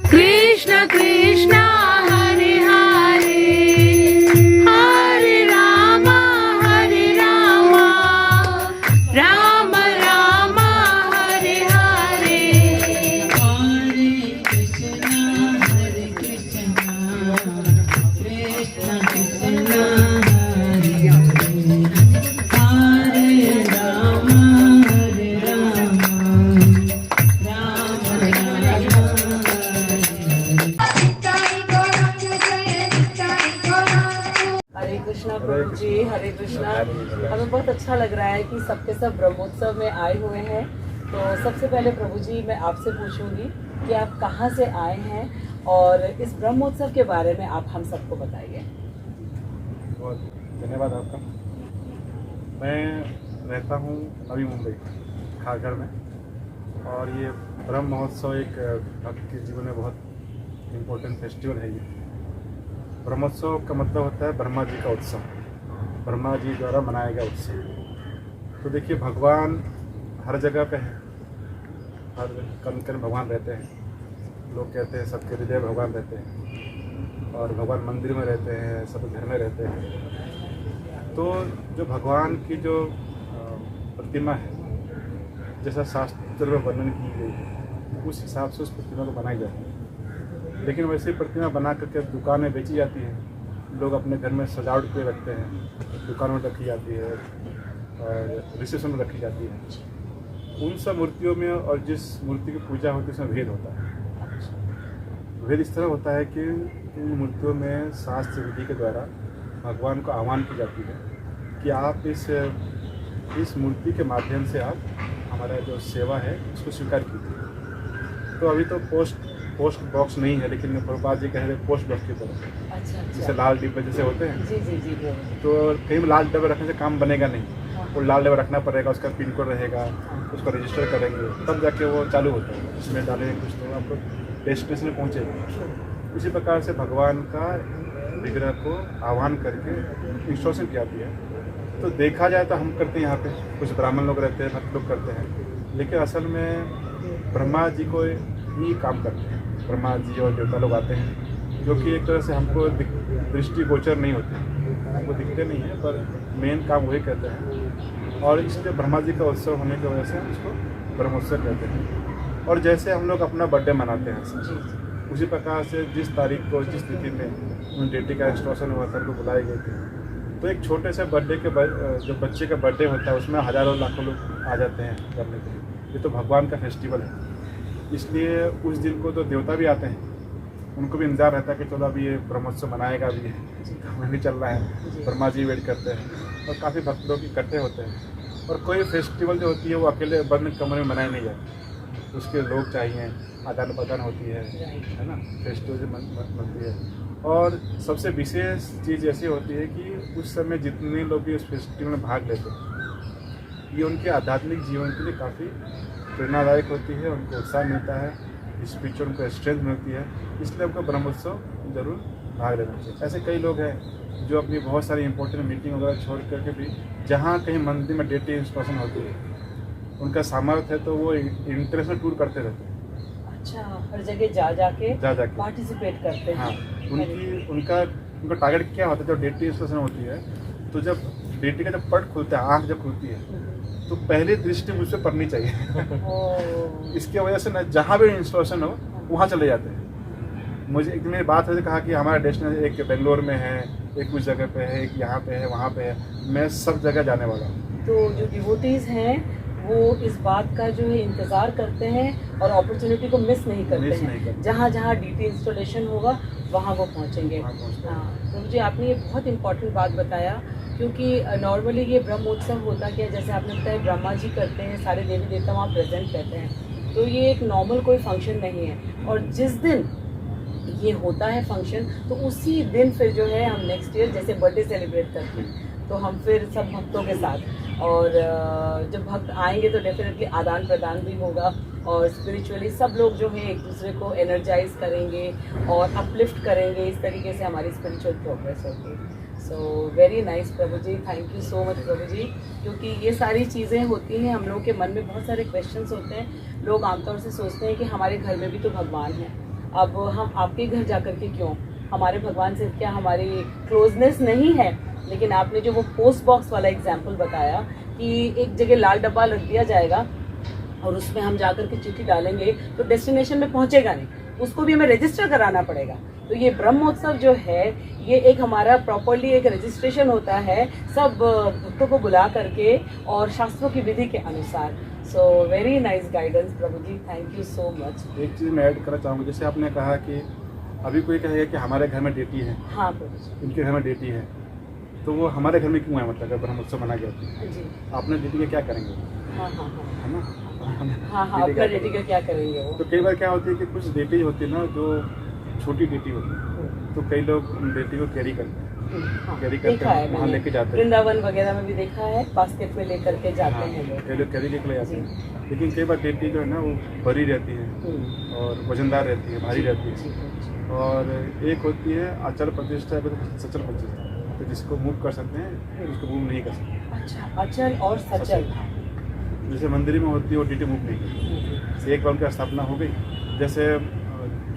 कृष्ण कृष्ण हरे हरे हरे राम राम राम हरे हरे हरे कृष्ण कृष्ण कृष्ण हरे हरे राम हरे कृष्णा प्रभु जी, हरे कृष्णा। हमें बहुत अच्छा लग रहा है कि सबके सब ब्रह्मोत्सव में आए हुए हैं। तो सबसे पहले प्रभु जी मैं आपसे पूछूंगी कि आप कहाँ से आए हैं और इस ब्रह्मोत्सव के बारे में आप हम सबको बताइए। बहुत धन्यवाद आपका। मैं रहता हूँ नवी मुंबई खारघर में, और ये ब्रह्म महोत्सव एक भक्त के जीवन में बहुत इम्पोर्टेंट फेस्टिवल है। ये ब्रह्मोत्सव का मतलब होता है ब्रह्मा जी का उत्सव, ब्रह्मा जी द्वारा मनाया गया उत्सव। तो देखिए, भगवान हर जगह पे है, हर कण कण भगवान रहते हैं। लोग कहते हैं सबके हृदय भगवान रहते हैं, और भगवान मंदिर में रहते हैं, सब घर में रहते हैं। तो जो भगवान की जो प्रतिमा है, जैसा शास्त्र में वर्णन की गई है, उस हिसाब से उस प्रतिमा को बनाई जाती है। लेकिन वैसे प्रतिमा बना करके दुकान में बेची जाती है, लोग अपने घर में सजावट के रखते हैं, दुकान में रखी जाती है और रिसेप्शन में रखी जाती है। उन सब मूर्तियों में और जिस मूर्ति की पूजा होती है उसमें भेद होता है। भेद इस तरह होता है कि इन मूर्तियों में शास्त्र विधि के द्वारा भगवान को आह्वान की जाती है कि आप इस मूर्ति के माध्यम से आप हमारा जो सेवा है उसको स्वीकार कीजिए। तो अभी तो पोस्ट बॉक्स नहीं है, लेकिन प्रभुपाद जी कह रहे पोस्ट बॉक्स की तरह। अच्छा। जैसे लाल डिब्बे जैसे होते हैं। जी जी जी। तो कहीं लाल डब्बे रखने से काम बनेगा नहीं, वो लाल डब्बा रखना पड़ेगा, उसका पिन कोड रहेगा, उसको रजिस्टर करेंगे, तब जाके वो चालू होता है। इसमें डालेंगे कुछ तो आपको डेस्टिनेशन में पहुँचेगा। इसी प्रकार से भगवान का विग्रह को आह्वान करके इंस्ट्रक्शन किया है। तो देखा जाए तो हम करते हैं, यहाँ पे कुछ ब्राह्मण लोग रहते हैं, भक्त लोग करते हैं, लेकिन असल में ब्रह्मा जी को ही काम करते हैं। ब्रह्मा जी और देवता लोग आते हैं, जो कि एक तरह से हमको दृष्टिगोचर नहीं होते, हमको दिखते नहीं है, पर मेन काम वही करते हैं। और इसलिए ब्रह्मा जी का उत्सव होने की वजह से उसको ब्रह्मोत्सव कहते हैं। और जैसे हम लोग अपना बर्थडे मनाते हैं, उसी प्रकार से जिस तारीख को जिस तिथि में उन डेटी का इंस्ट्रक्शन हुआ था, उनको बुलाए गए थे। तो एक छोटे से बर्थडे के जो बच्चे का बर्थडे होता है, उसमें हज़ारों लाखों लोग आ जाते हैं करने के लिए। ये तो भगवान का फेस्टिवल है, इसलिए उस दिन को तो देवता भी आते हैं, उनको भी इंतजार रहता है कि चलो अभी ये ब्रह्मोत्सव मनाएगा भी है, हमें भी चल रहा है। ब्रह्मा जी वेट करते हैं और काफ़ी भक्त लोग इकट्ठे होते हैं। और कोई फेस्टिवल जो होती है वो अकेले बंद कमरे में मनाई नहीं जाती, उसके लोग चाहिए, आदान प्रदान होती है ना, फेस्टिवल बनती है। और सबसे विशेष चीज़ ऐसी होती है कि उस समय जितने लोग भी उस फेस्टिवल में भाग लेते हैं, ये उनके आध्यात्मिक जीवन के लिए काफ़ी प्रेरणादायक होती है, उनको उत्साह मिलता है, स्पिरिचुअल उनको स्ट्रेंथ मिलती है। इसलिए हमको ब्रह्मोत्सव जरूर भाग लेना चाहिए। ऐसे कई लोग हैं जो अपनी बहुत सारी इंपॉर्टेंट मीटिंग वगैरह छोड़ करके भी, जहाँ कहीं मंदिर में डेटी इंस्ट्रक्शन होती है, उनका सामर्थ्य है तो वो इंटरनेशनल टूर करते रहते हैं। अच्छा, हर जगह जा जाके पार्टिसिपेट करते हैं। हाँ, उनका टारगेट क्या होता है, जब डेटी इंस्ट्रक्शन होती है तो जब डेटी का जब पट खुलता है, आँख जब खुलती है, तो पहली दृष्टि मुझ पर पड़नी चाहिए। इसकी वजह से ना जहाँ भी इंस्टॉलेशन हो वहाँ चले जाते हैं। मुझे एक दिन मेरी बात है कहा कि हमारा डेस्टिनेशन एक बेंगलोर में है, एक उस जगह पे है, एक यहाँ पे है, वहाँ पे है, मैं सब जगह जाने वाला हूँ। तो जो डिवोटीज हैं वो इस बात का जो है इंतज़ार करते हैं और अपॉर्चुनिटी को मिस नहीं करते हैं। जहाँ जहाँ डीटी इंस्टॉलेशन होगा वहाँ वो पहुँचेंगे। हाँ, तो मुझे आपने ये बहुत इम्पोर्टेंट बात बताया, क्योंकि नॉर्मली ये ब्रह्मोत्सव होता क्या, जैसे आपने बताया ब्रह्मा जी करते हैं, सारे देवी देवता वहाँ प्रेजेंट रहते हैं, तो ये एक नॉर्मल कोई फंक्शन नहीं है। और जिस दिन ये होता है फंक्शन, तो उसी दिन फिर जो है हम नेक्स्ट ईयर जैसे बर्थडे सेलिब्रेट करते हैं, तो हम फिर सब भक्तों के साथ, और जब भक्त आएंगे तो डेफिनेटली आदान प्रदान भी होगा, और स्पिरिचुअली सब लोग जो है एक दूसरे को एनर्जाइज करेंगे और अपलिफ्ट करेंगे। इस तरीके से हमारी स्पिरिचुअल प्रोग्रेस होगी। सो वेरी नाइस प्रभु जी, थैंक यू सो मच प्रभु जी। क्योंकि ये सारी चीज़ें होती हैं, हम लोगों के मन में बहुत सारे क्वेश्चंस होते हैं। लोग आमतौर से सोचते हैं कि हमारे घर में भी तो भगवान है, अब हम आपके घर जा कर के क्यों, हमारे भगवान से क्या हमारी क्लोजनेस नहीं है। लेकिन आपने जो वो पोस्ट बॉक्स वाला एग्जाम्पल बताया कि एक जगह लाल डब्बा रख दिया जाएगा और उसमें हम जाकर के चिट्ठी डालेंगे तो डेस्टिनेशन में पहुंचेगा नहीं, उसको भी हमें रजिस्टर कराना पड़ेगा। तो ये ब्रह्मोत्सव जो है ये एक हमारा प्रॉपरली एक रजिस्ट्रेशन होता है सब भक्तों को बुला करके और शास्त्रों की विधि के अनुसार। So very nice guidance Prabhu ji, thank you so much. एक चीज़ मैं ऐड करना चाहूँगा, जैसे आपने कहा कि अभी कोई कहेगा कि हमारे घर में डेटी है, हाँ प्रभु जी। इनके घर में डेटी है, तो वो हमारे घर में क्यों है, मतलब अगर ब्रह्मोत्सव मना गया तो जी आपने डेटी का क्या करेंगे, हाँ हाँ हाँ है ना? हाँ अपना डेटी का क्या करेंगे वो। तो कई बार क्या होती है कि कुछ डेटी होती है ना जो छोटी डेटी होती है, तो कई लोग उन डेटी को कैरी करते हैं, हाँ, कैरी करते देखा है हैं, वहाँ मैंने, लेके जाते हैं। वृंदावन वगैरह में भी देखा है, बास्केट में लेकर के जाते हाँ, हैं लोग। कई लोग कैरी लेके ले जाते हैं, लेकिन कई बार डेटी जो है ना वो बड़ी रहती है और वजनदार रहती है, भारी रहती है। और एक होती है अचल प्रतिष्ठा, सचल प्रतिष्ठा, तो जिसको मूव कर सकते हैं उसको मूव नहीं कर सकते। अच्छा, अचल और सचल। जैसे मंदिर में होती है वो डेटी मूव नहीं करती। एक बार उनकी स्थापना हो गई, जैसे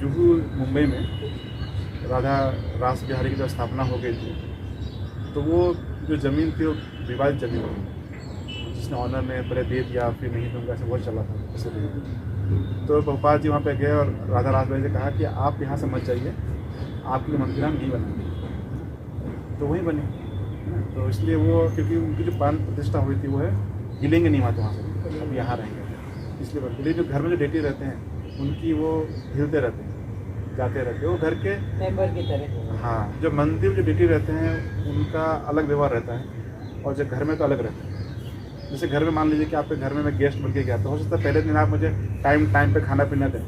जुहू मुंबई में राधा रास बिहारी की जब स्थापना हो गई थी, तो वो जो ज़मीन थी वो विवादित ज़मीन थी, जिसने ऑनर ने पहले दे दिया फिर नहीं, तो उनका ऐसे बहुत चला था ऐसे दे। तो भोपाल जी वहाँ पे गए और राधा रास बिहारी से कहा कि आप यहाँ से मत जाइए, आपके मंदिर हम नहीं बनेंगे, तो वहीं बने। तो इसलिए वो, क्योंकि उनकी जो प्राण प्रतिष्ठा हुई थी वो है हिलेंगे नहीं वहाँ से, अब यहाँ रहेंगे, इसलिए बनते। लेकिन जो घर में जो डेटी रहते हैं उनकी वो हिलते रहते हैं, जाते रहते हैं, वो घर के मेंबर की तरह। हाँ, जो मंदिर जो डेटी रहते हैं उनका अलग व्यवहार रहता है और जो घर में तो अलग रहता है। जैसे घर में मान लीजिए कि आपके घर में मैं गेस्ट बन के गया, तो हो सकता है पहले दिन आप मुझे टाइम पे खाना पीना दें,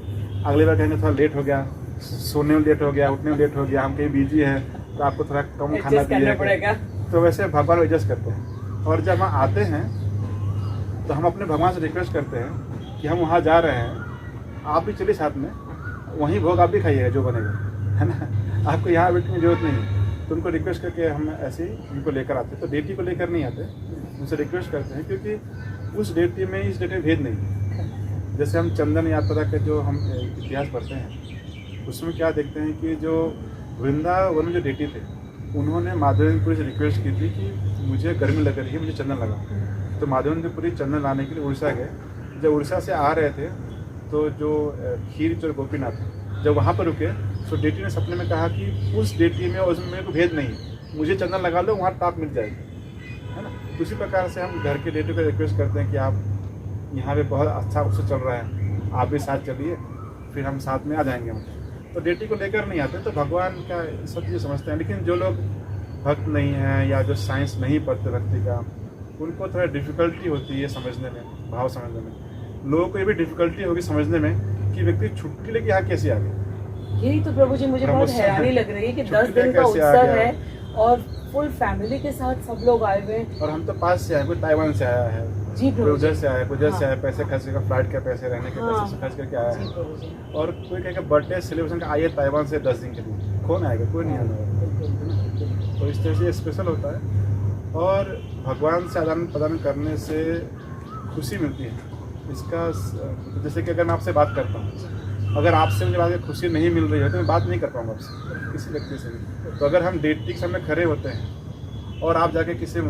अगली बार कहेंगे थोड़ा लेट हो गया, सोने में लेट हो गया, उठने में लेट हो गया, हम कहीं बिजी हैं तो आपको थोड़ा कम खाना पड़ेगा। तो वैसे भगवान एडजस्ट करते हैं। और जब हम आते हैं तो हम अपने भगवान से रिक्वेस्ट करते हैं कि हम वहाँ जा रहे हैं, आप भी चलिए साथ में, वहीं भोग आप भी खाइएगा जो बनेगा, है ना, आपको यहाँ बैठने की जरूरत नहीं है। तो उनको रिक्वेस्ट करके हम ऐसे ही उनको लेकर आते हैं। तो डेटी को लेकर नहीं आते, उनसे रिक्वेस्ट करते हैं, क्योंकि उस डेटी में इस डेटी में भेद नहीं। जैसे हम चंदन यात्रा के जो हम इतिहास पढ़ते हैं उसमें क्या देखते हैं कि जो वृंदावन में जो डेटी थे उन्होंने माधवेंद्रपुरी से रिक्वेस्ट की थी कि मुझे गर्मी लग रही है, मुझे चंदन लगा। तो माधवेंद्रपुरी चंदन लाने के लिए उड़ीसा गए। जब उड़ीसा से आ रहे थे तो जो खीर जो गोपीनाथ जब वहाँ पर रुके तो डेटी ने सपने में कहा कि उस डेटी में और उसमें मेरे को भेद नहीं, मुझे चंदन लगा लो, वहाँ टाप मिल जाएगी, है ना। तो उसी प्रकार से हम घर के डेटी को रिक्वेस्ट करते हैं कि आप यहाँ पे बहुत अच्छा उत्सव चल रहा है, आप भी साथ चलिए, फिर हम साथ में आ जाएंगे। तो डेटी को लेकर नहीं आते, तो भगवान का सब चीज़ समझते हैं। लेकिन जो लोग भक्त नहीं हैं या जो साइंस नहीं पढ़ते भक्ति का, उनको थोड़ा डिफ़िकल्टी होती है समझने में, भाव समझने में। लोगों को ये भी डिफ़िकल्टी होगी समझने में कि व्यक्ति छुट्टी लेके यहाँ कैसे आ गया। यही तो प्रभु जी मुझे बहुत हैरानी लग रही है कि 10 दिन का उत्सव है और फुल फैमिली के साथ सब लोग आए हुए हैं। और हम तो पास से आए, कोई ताइवान से आया है, जी कोई उधर से आया, कोई उधर से आया, पैसे खर्च कर, फ्लाइट के पैसे, रहने के पैसे से खर्च करके आया है। और कोई कहेगा बर्थडे सेलिब्रेशन का आइए ताइवान से 10 दिन के लिए, कौन आएगा, कोई नहीं आएगा। तो इस तरह से स्पेशल होता है और भगवान से आदान प्रदान करने से खुशी मिलती है। इसका जैसे कि अगर मैं आपसे बात करता हूँ, अगर आपसे मुझे बात खुशी नहीं मिल रही है तो मैं बात नहीं कर पाऊँगा आपसे, किसी व्यक्ति से भी। तो अगर हम डेटी के सामने खड़े होते हैं और आप जाके किसी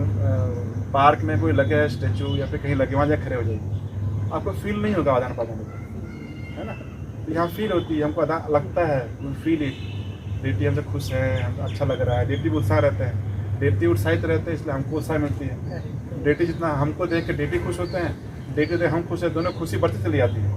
पार्क में कोई लगे है स्टैचू या फिर कहीं लगे, वहाँ जाकर खड़े हो जाइए, आपको फील नहीं होगा आदान प्रदान, है ना। तो यहाँ फील होती है, हमको लगता है, फील इट। डेटी हमसे खुश है, हमको अच्छा लग रहा है, डेटी भी उत्साह रहते हैं, डेटी उत्साहित रहते हैं, इसलिए हमको उत्साह मिलती है। डेटी जितना हमको देख के डेटी खुश होते हैं, डेटी देख हम खुश है, दोनों खुशी बढ़ती चली जाती है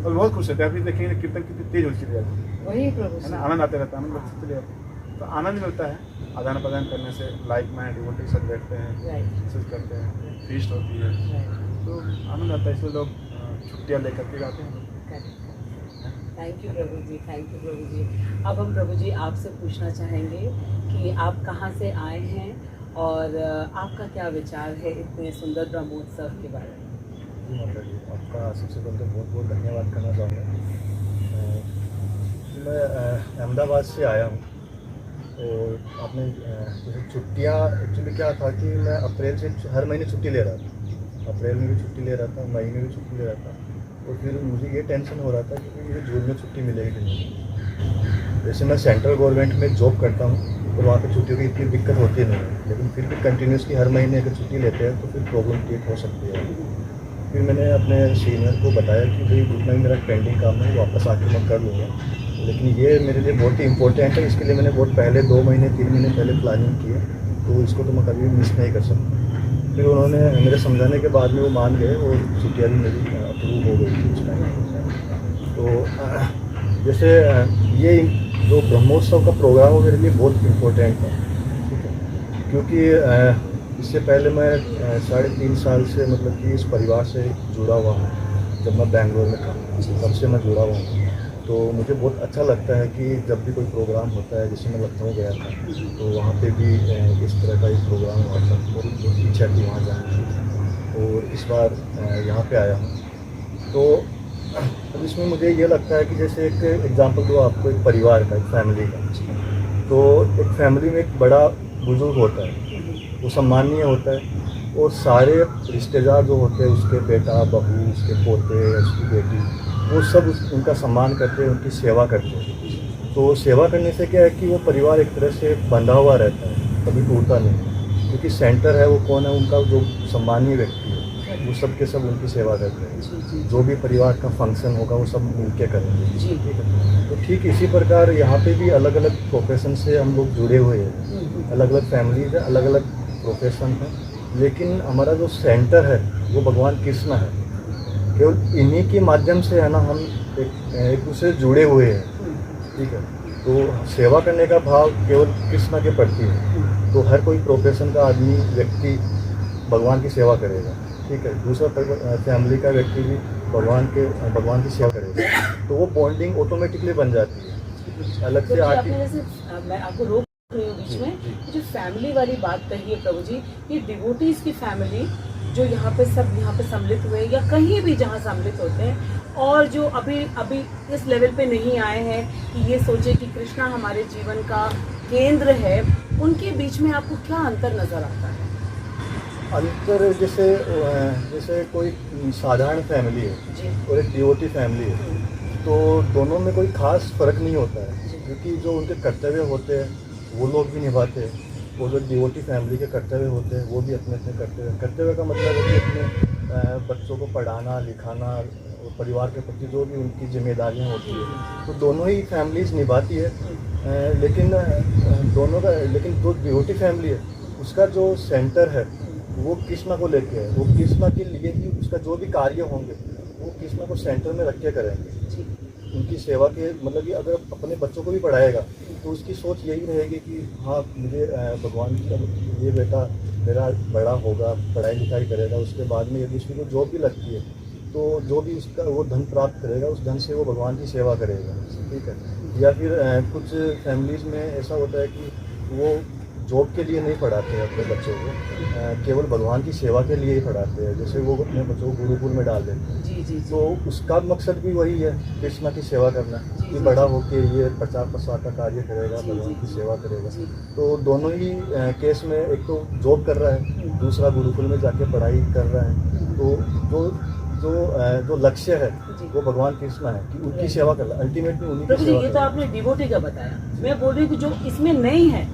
और बहुत खुश होते हैं। अभी देखेंगे कीर्तन कितनी तेज होती चली जाती है, वही प्रभु है ना, आनंद आते रहता है, आनंद बढ़ती चली जाती है। तो आनंद मिलता है आदान प्रदान करने से, लाइक माइंड डिवोटी के साथ बैठते हैं, डिस्कस करते हैं, फीस्ट होती है, तो आनंद आता है। इसलिए लोग छुट्टियाँ लेकर के जाते हैं। Thank you Prabhu ji, thank you प्रभु जी। अब हम प्रभु जी आपसे पूछना चाहेंगे कि आप कहाँ से आए हैं और आपका क्या विचार है इतने सुंदर ब्रह्मोत्सव के बारे में। जी माता जी, आपका सबसे पहले तो बहुत बहुत धन्यवाद करना चाहूँगा। मैं अहमदाबाद से आया हूँ और आपने जैसे छुट्टियाँ, एक्चुअली क्या था कि मैं अप्रैल से हर महीने छुट्टी ले रहा था, अप्रैल में भी छुट्टी ले रहा था, मई में भी छुट्टी ले रहा था। और फिर मुझे ये टेंशन हो रहा था कि मुझे जून में छुट्टी मिलेगी कि नहीं। जैसे मैं सेंट्रल गवर्नमेंट में जॉब करता हूँ और वहाँ पे छुट्टियों की इतनी दिक्कत होती नहीं है, लेकिन फिर भी कंटिन्यूसली हर महीने अगर छुट्टी लेते हैं तो फिर प्रॉब्लम क्रिएट हो सकती है। फिर मैंने अपने सीनियर को बताया कि भाई जितना भी मेरा पेंडिंग काम है वापस आके मैं कर लूँगा, लेकिन ये मेरे लिए बहुत ही इंपॉर्टेंट है, इसके लिए मैंने बहुत पहले 2 महीने 3 महीने पहले प्लानिंग की है, तो इसको तो मैं कभी भी मिस नहीं कर सकता। फिर उन्होंने मेरे समझाने के बाद में वो मान गए और छुट्टियाँ भी मेरी अप्रूव हो गई थी उस टाइम। तो जैसे ये जो ब्रह्मोत्सव का प्रोग्राम है मेरे लिए बहुत इम्पोर्टेंट है, ठीक है, क्योंकि इससे पहले मैं 3.5 साल से मतलब कि इस परिवार से जुड़ा हुआ हूँ। जब मैं बेंगलोर में था तब से मैं जुड़ा हुआ हूँ, तो मुझे बहुत अच्छा लगता है कि जब भी कोई प्रोग्राम होता है, जैसे मैं लखनऊ गया था तो वहाँ पे भी इस तरह का एक प्रोग्राम हुआ था और बहुत इच्छा थी वहाँ जाने की, और इस बार यहाँ पे आया हूँ। तो अब इसमें मुझे ये लगता है कि जैसे एक एग्जांपल दो आपको, एक परिवार का, एक फैमिली का, तो एक फैमिली में एक बड़ा बुजुर्ग होता है, वो सम्मानीय होता है, और सारे रिश्तेदार जो होते हैं, उसके बेटा बहू, उसके पोते, उसकी बेटी, वो सब उनका सम्मान करते हैं, उनकी सेवा करते हैं। तो सेवा करने से क्या है कि वो परिवार एक तरह से बंधा हुआ रहता है, कभी टूटता नहीं, क्योंकि सेंटर है वो कौन है, उनका जो सम्मानीय व्यक्ति है, वो सब के सब उनकी सेवा करते हैं। जो भी परिवार का फंक्शन होगा वो सब मिलके करेंगे, ठीक है। तो ठीक इसी प्रकार यहाँ पे भी अलग अलग प्रोफेशन से हम लोग जुड़े हुए हैं, अलग अलग फैमिलीज है, अलग अलग प्रोफेशन है, लेकिन हमारा जो सेंटर है वो भगवान कृष्ण है। केवल इन्हीं के माध्यम से है ना हम एक दूसरे से जुड़े हुए हैं, ठीक है। तो सेवा करने का भाव केवल कृष्ण के प्रति है, तो हर कोई प्रोफेशन का आदमी व्यक्ति भगवान की सेवा करेगा, ठीक है। दूसरा फैमिली का व्यक्ति भी भगवान की सेवा करेगा, तो वो बॉन्डिंग ऑटोमेटिकली बन जाती है। अलग से मैं आपको रोक रही हूँ बीच में, जो फैमिली वाली बात कही है प्रभु जी, ये डिवोटीज की फैमिली जो यहाँ पे सम्मिलित हुए या कहीं भी जहाँ सम्मिलित होते हैं, और जो अभी इस लेवल पे नहीं आए हैं कि ये सोचे कि कृष्णा हमारे जीवन का केंद्र है, उनके बीच में आपको क्या अंतर नजर आता है? अंतर जैसे कोई साधारण फैमिली है और एक डिवोटी फैमिली है, तो दोनों में कोई खास फर्क नहीं होता है, क्योंकि जो उनके कर्तव्य होते हैं वो लोग भी निभाते हैं, वो जो डिवोटी फैमिली के कर्तव्य होते हैं वो भी अपने अपने कर्तव्य का मतलब है कि अपने बच्चों को पढ़ाना लिखाना और परिवार के प्रति जो भी उनकी जिम्मेदारियां होती है, तो दोनों ही फैमिलीज निभाती है। लेकिन जो डिवोटी फैमिली है उसका जो सेंटर है वो कृष्णा को लेके है, वो कृष्णा के लिए ही उसका जो भी कार्य होंगे वो कृष्णा को सेंटर में रख के करेंगे। उनकी सेवा के मतलब कि अगर अपने बच्चों को भी पढ़ाएगा तो उसकी सोच यही रहेगी कि हाँ मुझे भगवान की ये बेटा मेरा बड़ा होगा, पढ़ाई लिखाई करेगा, उसके बाद में यदि उसकी को जॉब भी लगती है तो जो भी उसका वो धन प्राप्त करेगा उस धन से वो भगवान की सेवा करेगा, ठीक है। या फिर कुछ फैमिलीज़ में ऐसा होता है कि वो जॉब के लिए नहीं पढ़ाते हैं अपने बच्चों को, केवल भगवान की सेवा के लिए ही पढ़ाते हैं। जैसे वो अपने बच्चों को गुरुकुल में डाल देते हैं, तो उसका मकसद भी वही है, कृष्णा की सेवा करना, कि बड़ा होके ये प्रचार प्रसार का कार्य करेगा, भगवान की सेवा करेगा। तो दोनों ही केस में एक तो जॉब कर रहा है, दूसरा गुरुकुल में जाके पढ़ाई कर रहा है। तो जो लक्ष्य है वो भगवान कृष्ण है कि उनकी सेवा करना, अल्टीमेटली उन्हीं की सेवा। ये तो आपने डिवोटी का बताया, मैं बोल रही हूँ कि जो इसमें नहीं है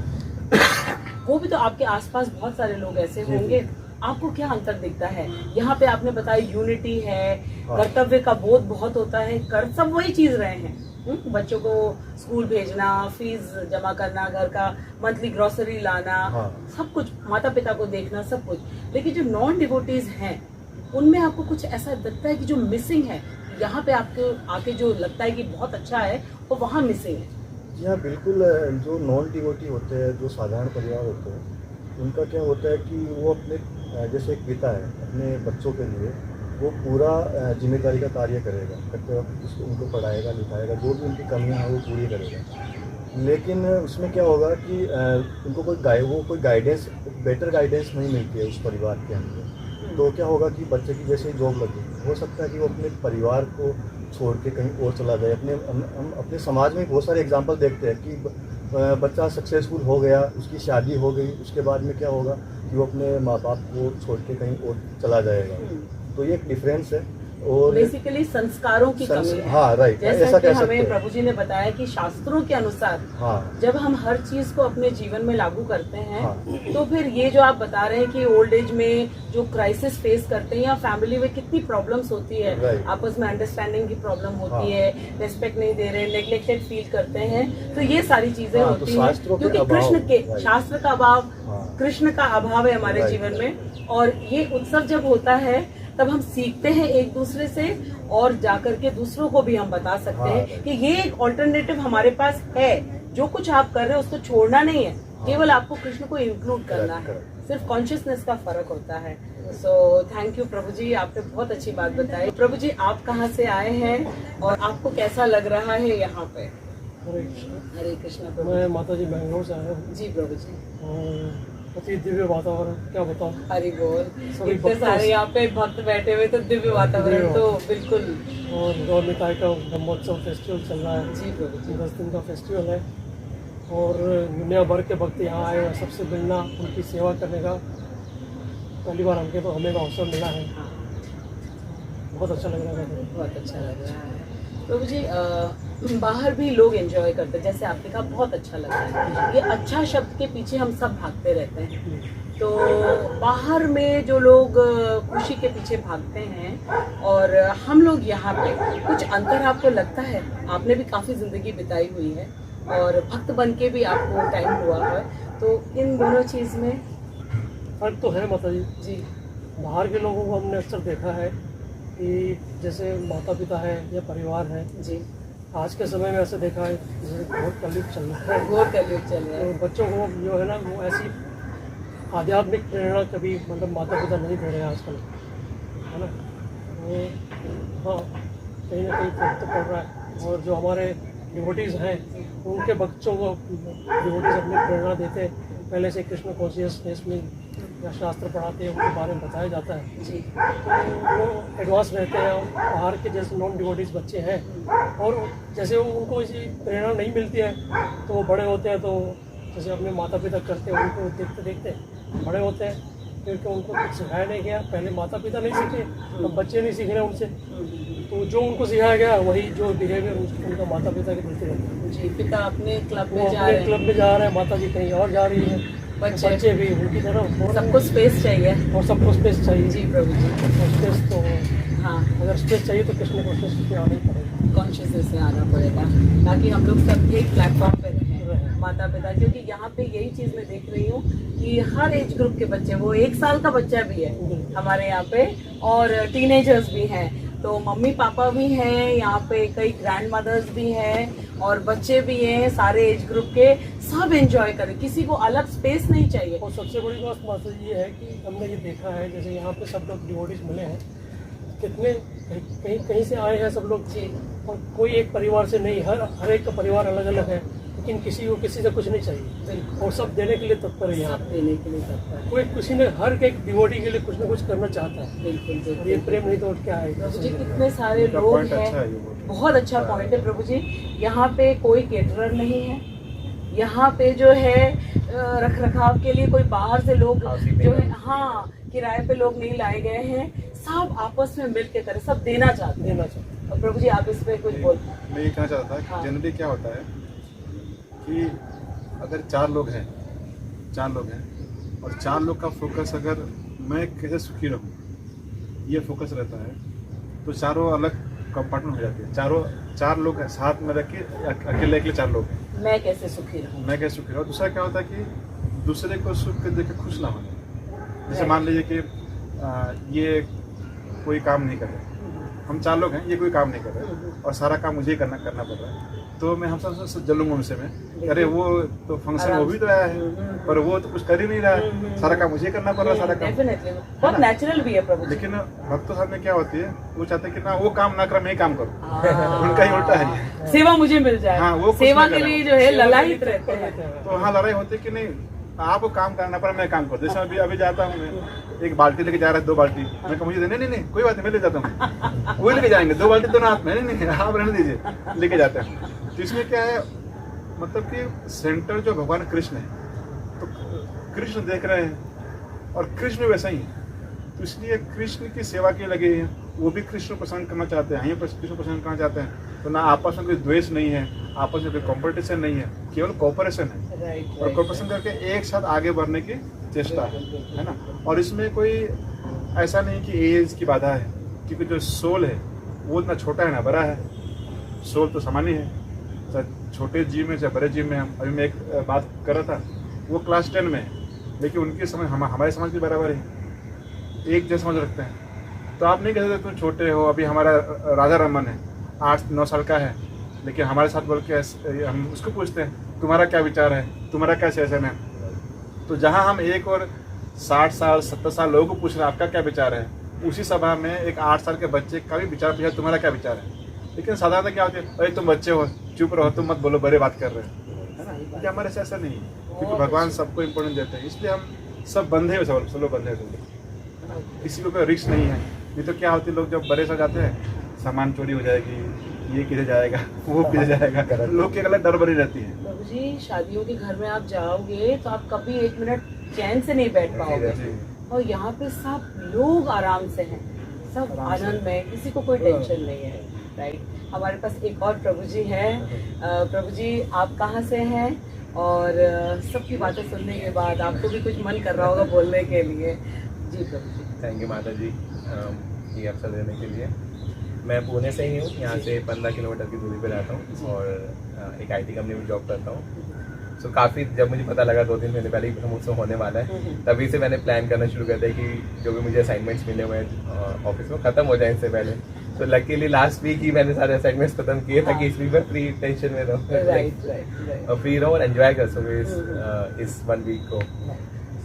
वो भी तो आपके आसपास बहुत सारे लोग ऐसे होंगे, आपको क्या अंतर दिखता है? यहाँ पे आपने बताया यूनिटी है, कर्तव्य का बोध बहुत होता है, कर सब वही चीज रहे हैं, बच्चों को स्कूल भेजना, फीस जमा करना, घर का मंथली ग्रोसरी लाना, सब कुछ, माता पिता को देखना, सब कुछ। लेकिन जो नॉन डिवोटीज हैं उनमें आपको कुछ ऐसा दिखता है कि जो मिसिंग है, यहाँ पे आपको आके जो लगता है कि बहुत अच्छा है और वहाँ मिसिंग है? जी हाँ बिल्कुल। जो नॉन डिवोटी होते हैं, जो साधारण परिवार होते हैं, उनका क्या होता है कि वो अपने जैसे एक पिता है अपने बच्चों के लिए वो पूरा जिम्मेदारी का कार्य करेगा, उसको उनको पढ़ाएगा लिखाएगा, जो भी उनकी कमियां हैं वो पूरी करेगा। लेकिन उसमें क्या होगा कि उनको कोई गाइडेंस, बेटर गाइडेंस नहीं मिलती है उस परिवार के अंदर। तो क्या होगा कि बच्चे की जैसे जॉब लगे, हो सकता है कि वो अपने परिवार को छोड़ के कहीं और चला जाए। हम अपने समाज में बहुत सारे एग्जांपल देखते हैं कि बच्चा सक्सेसफुल हो गया, उसकी शादी हो गई, उसके बाद में क्या होगा कि वो अपने माँ बाप को छोड़ के कहीं और चला जाएगा। तो ये एक डिफरेंस है। और बेसिकली संस्कारों की कमी है। हाँ, राइट, जैसा ऐसा कि कह सकते हमें हैं। प्रभु जी ने बताया कि शास्त्रों के अनुसार हाँ, जब हम हर चीज को अपने जीवन में लागू करते हैं, हाँ। तो फिर ये जो आप बता रहे हैं कि ओल्ड एज में जो क्राइसिस फेस करते हैं या फैमिली में कितनी प्रॉब्लम्स होती है, Right. आपस में अंडरस्टैंडिंग की प्रॉब्लम होती हाँ। है, रेस्पेक्ट नहीं दे रहे, नेग्लेक्टेड फील करते हैं, तो ये सारी चीजें हाँ, तो होती हैं शास्त्रों के क्योंकि अभाव, कृष्ण के Right. शास्त्र का अभाव, हाँ। कृष्ण का अभाव है हमारे Right, जीवन right. में। और ये उत्सव जब होता है तब हम सीखते हैं एक दूसरे से, और जाकर के दूसरों को भी हम बता सकते हाँ, हैं right. कि ये एक ऑल्टरनेटिव हमारे पास है। जो कुछ आप कर रहे हैं उसको छोड़ना नहीं है, केवल आपको कृष्ण को इंक्लूड करना है। Correct. सिर्फ कॉन्शियसनेस का फर्क होता है। सो थैंक यू प्रभु जी, आपने बहुत अच्छी बात बताई। प्रभु जी, आप कहाँ से आए हैं और आपको कैसा लग रहा है यहाँ पे? हरे कृष्ण। हरे कृष्णा प्रभु मैं माता जी बेंगलोर से आया हूँ जी। प्रभु जी, और अति दिव्य वातावरण, क्या बताऊँ। हरि बोल। सभी इतने भक्तों सारे से- यहाँ पे भक्त बैठे हुए, तो दिव्य वातावरण दिव्य तो बिल्कुल। और गौरमिताई का ब्रह्मोत्सव फेस्टिवल चल रहा है, जी प्रभु जी। 10 दिन का फेस्टिवल है और दुनिया भर के भक्त यहाँ आए हैं, सबसे मिलना, उनकी सेवा करने का पहली बार हमें अवसर मिला है। हाँ, बहुत अच्छा लग रहा है। बहुत अच्छा लग रहा है प्रभु जी। बाहर भी लोग एंजॉय करते हैं, जैसे आपने कहा बहुत अच्छा लग रहा है। ये अच्छा शब्द के पीछे हम सब भागते रहते हैं, तो बाहर में जो लोग खुशी के पीछे भागते हैं और हम लोग यहाँ पे, कुछ अंतर आपको लगता है? आपने भी काफ़ी ज़िंदगी बिताई हुई है और भक्त बन के भी आपको टाइम हुआ है, तो इन दोनों चीज़ में फर्क तो है माता जी। जी। बाहर के लोगों को हमने अक्सर देखा है कि जैसे माता पिता है या परिवार है, जी। आज के समय में ऐसे देखा है जैसे बहुत कलयुग चल रहा है, घोर कलयुग चल रहा तो है। बच्चों को जो है ना वो ऐसी आध्यात्मिक प्रेरणा कभी मतलब माता पिता नहीं दे रहे हैं आजकल, है ना। तो हाँ, कहीं ना कहीं फर्क तो पड़ रहा है। और जो हमारे डिवोटीज़ हैं उनके बच्चों को डिवोटीज़ अपनी प्रेरणा देते हैं, पहले से कृष्ण कॉन्शियसनेस में या शास्त्र पढ़ाते हैं, उनके बारे में बताया जाता है, जी। तो वो एडवांस रहते हैं। और बाहर के जैसे नॉन डिवोटीज़ बच्चे हैं और जैसे उनको इसी प्रेरणा नहीं मिलती है, तो वो बड़े होते हैं तो जैसे अपने माता पिता करते हैं उनको देखते देखते बड़े होते हैं, क्योंकि उनको कुछ सिखाया नहीं गया। पहले माता पिता नहीं सीखे, अब बच्चे नहीं सीख रहे उनसे, तो जो उनको सिखाया गया वही जो बिहेवियर उनका माता पिता के प्रति रहता है। जी, पिता अपने क्लब वो में जा अपने रहे क्लब हैं, में जा रहे हैं, माता जी कहीं और जा रही है, बच्चे भी उनकी तरफ हो रहे सबको स्पेस चाहिए। हैं। और सबको स्पेस चाहिए। जी प्रभु जी। और स्पेस तो हाँ, अगर स्पेस चाहिए तो कृष्ण कॉन्शियसनेस पे आना ही पड़ेगा। कॉन्शियसनेस में आना पड़ेगा ताकि हम लोग सब एक प्लेटफॉर्म पे रहें, माता पिता। क्योंकि यहाँ पे यही चीज़ मैं देख रही हूँ कि हर एज ग्रुप के बच्चे, वो 1 साल का बच्चा भी है हमारे यहाँ पे और टीनेजर्स भी हैं, तो मम्मी पापा भी हैं यहाँ पे, कई ग्रैंड मदर्स भी हैं और बच्चे भी हैं, सारे एज ग्रुप के सब एंजॉय करें, किसी को अलग स्पेस नहीं चाहिए। और सबसे बड़ी बात माता जी ये है कि हमने ये देखा है, जैसे यहाँ पे सब लोग डिवोटीज मिले हैं, कितने कहीं कहीं से आए हैं सब लोग जी। और कोई एक परिवार से नहीं, हर एक का परिवार अलग अलग है, लेकिन किसी को किसी से कुछ नहीं चाहिए बिल्कुल। और सब देने के लिए तत्पर है यहाँ सब पे। देने के लिए करता है। कोई किसी ने हर एक डिवोटी के लिए कुछ ना कुछ करना चाहता है, बिल्कुल और ये बिल्कुल। प्रेम नहीं तो और क्या है। प्रभु जी, कितने सारे इनका लोग point अच्छा हैं, है ये बहुत अच्छा पॉइंट है प्रभु जी। यहाँ पे कोई केटरर नहीं है, यहाँ पे जो है रख रखाव के लिए कोई बाहर से लोग खांसी नहीं जो है। है, हाँ, किराए पे लोग नहीं लाए गए हैं, सब आपस में मिल के करें, सब देना चाहते हैं। देना चाहिए। और प्रभु जी आप इस पे कुछ बोल। मैं ये कहना चाहता था हाँ। कि जनरली क्या होता है कि अगर 4 लोग हैं और 4 लोग का फोकस अगर मैं कैसे सुखी रहूं, ये फोकस रहता है, तो चारों अलग कंपार्टमेंट हो जाते हैं। 4 लोग साथ में रख के अकेले 4 लोग हैं, मैं कैसे सुखी रहूं। मैं कैसे सुखी रहूं। दूसरा क्या होता है कि दूसरे को सुख के देख के खुश ना होना। जैसे मान लीजिए कि ये कोई काम नहीं कर रहे, हम 4 लोग हैं, ये कोई काम नहीं कर रहे और सारा काम मुझे ही करना पड़ रहा है, तो मैं हम सब जलूंगा उनसे। मैं अरे वो तो फंक्शन वो भी तो आया है पर वो तो कुछ कर ही नहीं रहा है, सारा काम मुझे करना पड़ रहा है, सारा काम। डेफिनेटली बहुत नेचुरल भी है प्रभु जी। लेकिन भक्तों साथ में क्या होती है, वो चाहते हैं कि ना वो काम ना कर, मैं ही काम करूं। हाँ। उनका ही उल्टा है, सेवा मुझे मिल जाए। हाँ, वो कुछ सेवा नहीं के कर लिए रहा। जो है सेवा के ललायित लिए रहते तत्पर हैं। तो वहाँ लड़ाई होती है कि नहीं आपको काम करना पड़ा, मैं काम करूँ। जैसे अभी जाता हूँ मैं, एक बाल्टी लेके जा रहा है, 2 बाल्टी, मैं कहूँ मुझे नहीं कोई बात नहीं, मैं ले जाता हूँ। वो लेके जाएंगे 2 बाल्टी दोनों हाथ में, नहीं आप रहने दीजिए, लेके जाते हैं। तो इसमें क्या है, मतलब कि सेंटर जो भगवान कृष्ण है, तो कृष्ण देख रहे हैं और कृष्ण वैसा ही है, तो इसलिए कृष्ण की सेवा के लगे हैं, वो भी कृष्ण को प्रसन्न करना चाहते हैं, हम कृष्ण को प्रसन्न करना चाहते हैं। तो ना आपस में कोई द्वेष नहीं है, आपस में कोई कॉम्पिटिशन नहीं है, केवल कोऑपरेशन है और कोऑपरेशन करके एक साथ आगे बढ़ने की चेष्टा है ना। और इसमें कोई ऐसा नहीं कि एज की बाधा है, क्योंकि जो सोल है वो इतना छोटा है ना बड़ा है, सोल तो सामान्य है, चाहे छोटे जीव में चाहे बड़े जीव में। हम अभी मैं एक बात कर रहा था, वो क्लास 10 में है, लेकिन उनकी समझ हमारे समाज के बराबर है, एक जैसा समझ रखते हैं। तो आप नहीं कह सकते तुम छोटे हो। अभी हमारा राधा रमन है 8-9 साल का है, लेकिन हमारे साथ बोल के हम उसको पूछते हैं तुम्हारा क्या विचार है, तुम्हारा क्या सेशन है। तो जहाँ हम एक और 60 साल 70 साल लोगों को पूछ रहे हैं आपका क्या विचार है, उसी सभा में एक 8 साल के बच्चे का भी विचार पूछा तुम्हारा क्या विचार है। लेकिन साधारणतः क्या होती है, अरे तुम बच्चे हो चुप रहो, तुम मत बोलो, बड़े बात कर रहे हो, है ना। क्योंकि हमारे से ऐसा नहीं है, क्योंकि भगवान सबको इम्पोर्टेंस देते हैं, इसलिए हम सब बंधे हुए, सब लोग बंधे हुए, किसी को कोई रिस्क नहीं है। नहीं तो क्या होती है, लोग जब बड़े से जाते हैं सामान चोरी हो जाएगी, ये किधर जाएगा, वो किधर जाएगा, लोग के गलत डर बनी रहती है। प्रभु जी शादियों के घर में आप जाओगे तो आप कभी 1 मिनट चैन से नहीं बैठ पाओगे, और यहाँ पे सब लोग आराम से हैं, सब आनंद में, किसी को कोई टेंशन नहीं है, राइट। हमारे पास एक और प्रभु जी हैं। प्रभु जी आप कहाँ से हैं, और सबकी बातें सुनने के बाद आपको भी कुछ मन कर रहा होगा बोलने के लिए। जी प्रभु जी। थैंक यू माता जी ये अवसर देने के लिए। मैं पुणे से ही हूँ, यहाँ से 15 किलोमीटर की दूरी पे रहता हूँ और एक IT कंपनी में जॉब करता हूँ। सो काफ़ी जब मुझे पता लगा 2-3 महीने पहले ही प्रमोशन होने वाला है, तभी से मैंने प्लान करना शुरू कर दिया कि जो भी मुझे असाइनमेंट्स मिले हुए हैं ऑफिस में ख़त्म हो जाए इससे पहले। तो लकीली लास्ट वीक ही मैंने सारे असाइनमेंट्स खत्म किए ताकि इस वीक में फ्री टेंशन में रहूँ और फ्री रहूँ और एंजॉय कर सकूँ इस 1 वीक को।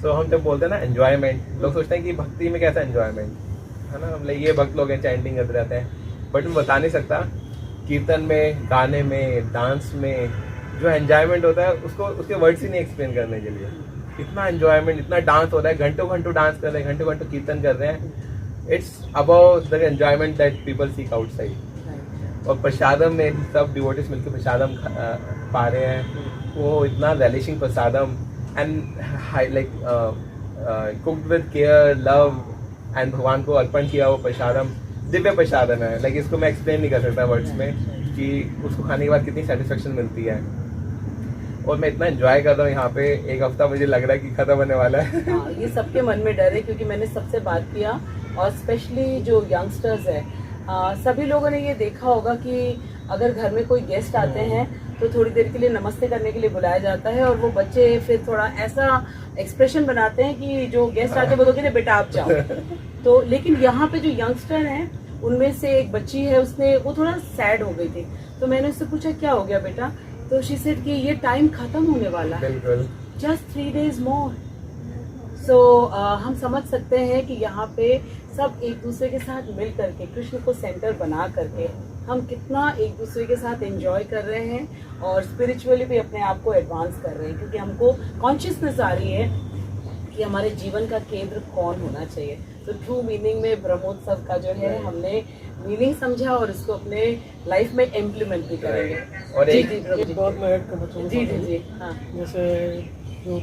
सो हम जब बोलते हैं ना एंजॉयमेंट, लोग सोचते हैं कि भक्ति में कैसा एंजॉयमेंट है ना, मतलब ये भक्त लोग हैं चैंटिंग करते रहते हैं, बट मैं बता नहीं सकता कीर्तन में, गाने में, डांस में जो एंजॉयमेंट होता है उसको उसके वर्ड्स ही नहीं एक्सप्लेन करने के लिए। इतना एंजॉयमेंट, इतना डांस हो रहा है, घंटों घंटों डांस कर रहे हैं, घंटों घंटों कीर्तन कर रहे हैं। It's about the enjoyment that people seek outside. और प्रसादम में सब डिवोटीज मिलकर प्रसादम पा रहे हैं, वो इतना relishing prasadam and like cooked with care love and भगवान को अर्पण किया वो प्रसादम दिव्य प्रसादम है। लाइक इसको मैं एक्सप्लेन नहीं कर सकता वर्ड्स में कि उसको खाने के बाद कितनी सेटिस्फेक्शन मिलती है। और मैं इतना एंजॉय कर रहा हूँ यहाँ पे, एक हफ्ता मुझे लग रहा है कि खत्म होने वाला है। हाँ, ये सबके मन में डर है, क्योंकि मैंने सबसे बात किया और स्पेशली जो यंगस्टर्स है, सभी लोगों ने ये देखा होगा कि अगर घर में कोई गेस्ट आते हैं तो थोड़ी देर के लिए नमस्ते करने के लिए बुलाया जाता है, और वो बच्चे फिर थोड़ा ऐसा एक्सप्रेशन बनाते हैं कि जो गेस्ट आके बोलोगे ना बेटा आप जाओ। तो लेकिन यहाँ पे जो यंगस्टर हैं उनमें से एक बच्ची है, उसने वो थोड़ा सैड हो गई थी, तो मैंने उससे पूछा क्या हो गया बेटा, तो शी सेड कि ये टाइम खत्म होने वाला है, जस्ट 3 days मोर। सो हम समझ सकते हैं कि यहाँ पे सब एक दूसरे के साथ मिल करके, कृष्ण को सेंटर बना करके हम कितना एक दूसरे के साथ एंजॉय कर रहे हैं और स्पिरिचुअली भी अपने आप को एडवांस कर रहे हैं, क्योंकि हमको कॉन्शियसनेस आ रही है कि हमारे जीवन का केंद्र कौन होना चाहिए। तो ट्रू मीनिंग में ब्रह्मोत्सव का जो है हमने मीनिंग समझा और इसको अपने लाइफ में इम्प्लीमेंट भी करेंगे। और जी एक जी प्रभु जी, एक बात मैं ऐड करना चाहूँगा। जी जी जी, हाँ जैसे जो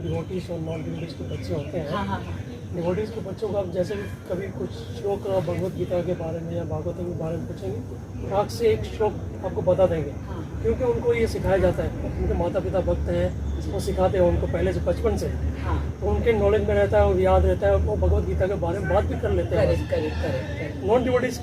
डिवोटीज और नॉन डिवोटीज के बच्चे होते हैं, हाँ हाँ हाँ, डिवोटीज के बच्चों को आप जैसे भी कभी कुछ श्लोक भगवत गीता के बारे में या भागवतम के बारे में पूछेंगे, राग से एक श्लोक आपको बता देंगे, हाँ क्योंकि उनको ये सिखाया जाता है। उनके माता पिता भक्त हैं, वो सिखाते हैं उनको पहले से बचपन से, हाँ, तो उनके नॉलेज में रहता है और याद रहता है, वो भगवत गीता के बारे में बात भी कर लेते हैं। Correct correct correct. Non devotees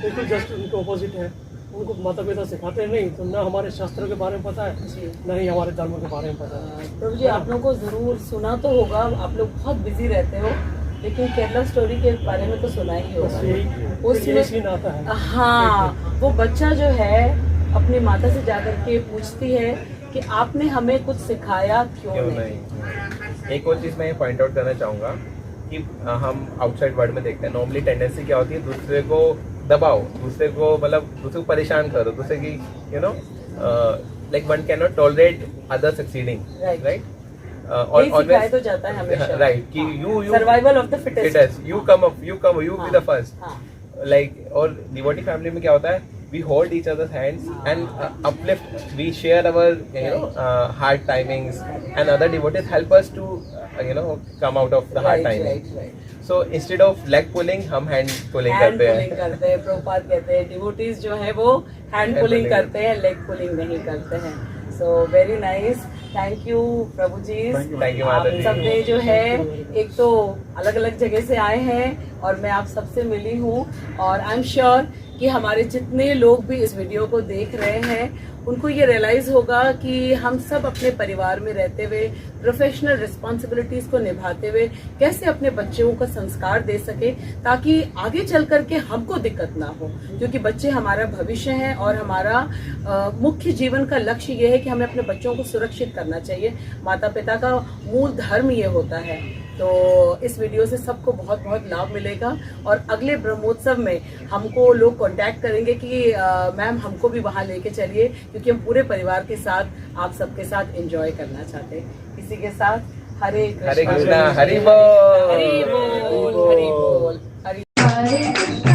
बिल्कुल जस्ट उनके ऑपोजिट है, उनको माता पिता सिखाते नहीं, तो ना हमारे शास्त्रों के बारे में पता है, जी ना ही हमारे धर्म के बारे में पता है। प्रभु जी, आप लोगों को जरूर सुना तो होगा, आप लोग बहुत बिजी रहते हो, लेकिन केरला स्टोरी के बारे में तो सुना ही बस होगा। यही उसमें सीन आता है। हाँ, वो बच्चा जो है अपनी माता से जाकर के पूछती है कि आपने हमें कुछ सिखाया क्यों नहीं। एक और चीज़ मैं पॉइंट आउट करना चाहूँगा कि हम आउटसाइड वर्ल्ड में देखते हैं नॉर्मली टेंडेंसी क्या होती है, दूसरे को दबाओ, दूसरे को मतलब दूसरे को परेशान करो, दूसरे की you know like one can not tolerate other succeeding, right? और सिखाया तो जाता है हमेशा, राइट, कि you survival of the fittest, you come up, you be the first, like. और डिवोटी फैमिली में क्या होता है, we hold each other's hands and uplift. We share our hard timings, and other devotees help us to come out of the hard timing. So instead of leg pulling, हम hand pulling करते हैं. प्रभुपाद कहते हैं devotees जो है वो hand pulling करते हैं, लेग पुलिंग नहीं करते हैं. So very nice. Thank you Prabhu ji. Thank you, आप माता जी. सबने जो है एक तो अलग अलग जगह से आए हैं और मैं आप सबसे मिली हूँ, और आई एम श्योर कि हमारे जितने लोग भी इस वीडियो को देख रहे हैं उनको ये रियलाइज होगा कि हम सब अपने परिवार में रहते हुए प्रोफेशनल रिस्पॉन्सिबिलिटीज को निभाते हुए कैसे अपने बच्चों को संस्कार दे सके, ताकि आगे चल करके हमको दिक्कत ना हो, क्योंकि बच्चे हमारा भविष्य हैं और हमारा मुख्य जीवन का लक्ष्य ये है कि हमें अपने बच्चों को सुरक्षित करना चाहिए. माता पिता का मूल धर्म ये होता है. तो इस वीडियो से सबको बहुत बहुत लाभ मिलेगा, और अगले ब्रह्मोत्सव में हमको लोग कांटेक्ट करेंगे कि मैम हमको भी वहाँ लेके चलिए, क्योंकि हम पूरे परिवार के साथ आप सबके साथ एंजॉय करना चाहते हैं. इसी के साथ हरे हरे कृष्णा, हरि बोल, हरि बोल, हरि बोल, हरि.